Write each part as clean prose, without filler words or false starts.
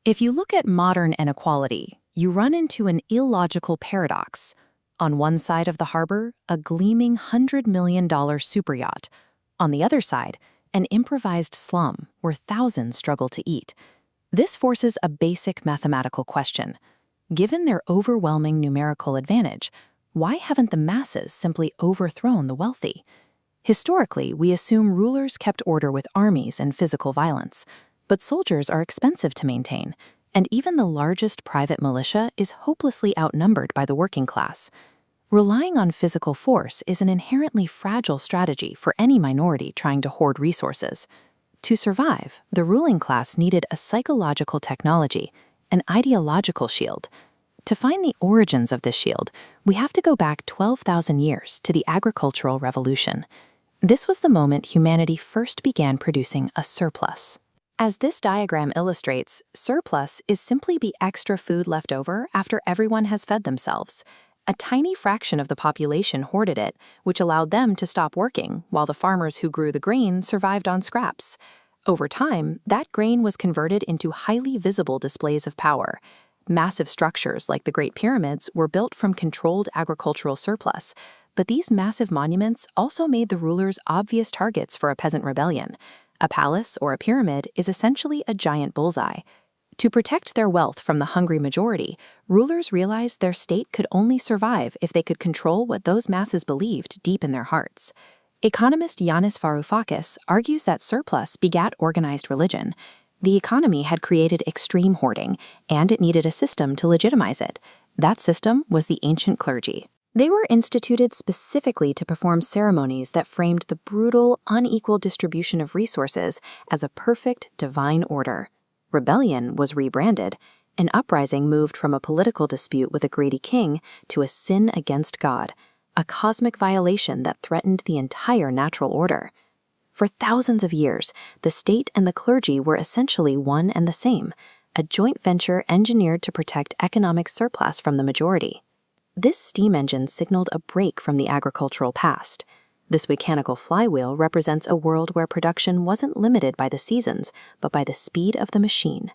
If you look at modern inequality, you run into an illogical paradox. On one side of the harbor, a gleaming $100 million superyacht. On the other side, an improvised slum where thousands struggle to eat. This forces a basic mathematical question. Given their overwhelming numerical advantage, why haven't the masses simply overthrown the wealthy? Historically, we assume rulers kept order with armies and physical violence. But soldiers are expensive to maintain, and even the largest private militia is hopelessly outnumbered by the working class. Relying on physical force is an inherently fragile strategy for any minority trying to hoard resources. To survive, the ruling class needed a psychological technology, an ideological shield. To find the origins of this shield, we have to go back 12,000 years to the agricultural revolution. This was the moment humanity first began producing a surplus. As this diagram illustrates, surplus is simply the extra food left over after everyone has fed themselves. A tiny fraction of the population hoarded it, which allowed them to stop working, while the farmers who grew the grain survived on scraps. Over time, that grain was converted into highly visible displays of power. Massive structures like the Great Pyramids were built from controlled agricultural surplus, but these massive monuments also made the rulers obvious targets for a peasant rebellion. A palace or a pyramid is essentially a giant bullseye. To protect their wealth from the hungry majority, rulers realized their state could only survive if they could control what those masses believed deep in their hearts. Economist Yanis Varoufakis argues that surplus begat organized religion. The economy had created extreme hoarding, and it needed a system to legitimize it. That system was the ancient clergy. They were instituted specifically to perform ceremonies that framed the brutal, unequal distribution of resources as a perfect divine order. Rebellion was rebranded. An uprising moved from a political dispute with a greedy king to a sin against God, a cosmic violation that threatened the entire natural order. For thousands of years, the state and the clergy were essentially one and the same, a joint venture engineered to protect economic surplus from the majority. This steam engine signaled a break from the agricultural past. This mechanical flywheel represents a world where production wasn't limited by the seasons, but by the speed of the machine.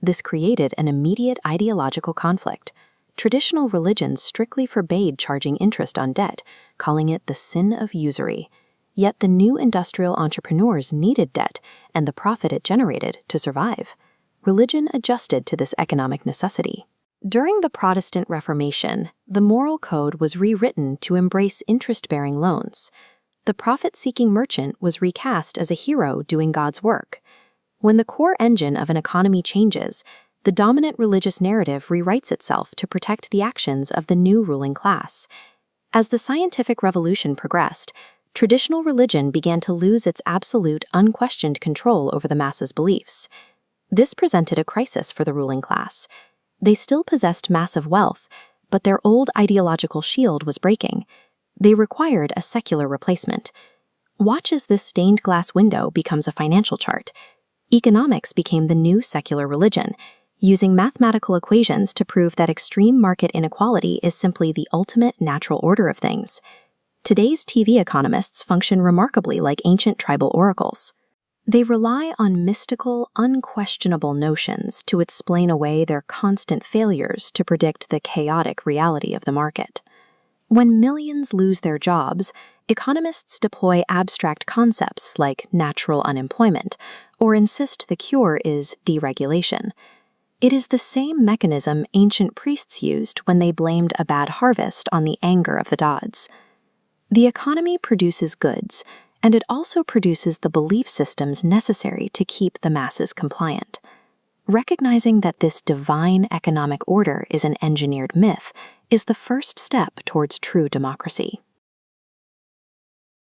This created an immediate ideological conflict. Traditional religions strictly forbade charging interest on debt, calling it the sin of usury. Yet the new industrial entrepreneurs needed debt and the profit it generated to survive. Religion adjusted to this economic necessity. During the Protestant Reformation, the moral code was rewritten to embrace interest-bearing loans. The profit-seeking merchant was recast as a hero doing God's work. When the core engine of an economy changes, the dominant religious narrative rewrites itself to protect the actions of the new ruling class. As the scientific revolution progressed, traditional religion began to lose its absolute, unquestioned control over the masses' beliefs. This presented a crisis for the ruling class. They still possessed massive wealth, but their old ideological shield was breaking. They required a secular replacement. Watch as this stained glass window becomes a financial chart. Economics became the new secular religion, using mathematical equations to prove that extreme market inequality is simply the ultimate natural order of things. Today's TV economists function remarkably like ancient tribal oracles. They rely on mystical, unquestionable notions to explain away their constant failures to predict the chaotic reality of the market. When millions lose their jobs, economists deploy abstract concepts like natural unemployment or insist the cure is deregulation. It is the same mechanism ancient priests used when they blamed a bad harvest on the anger of the gods. The economy produces goods, and it also produces the belief systems necessary to keep the masses compliant. Recognizing that this divine economic order is an engineered myth is the first step towards true democracy.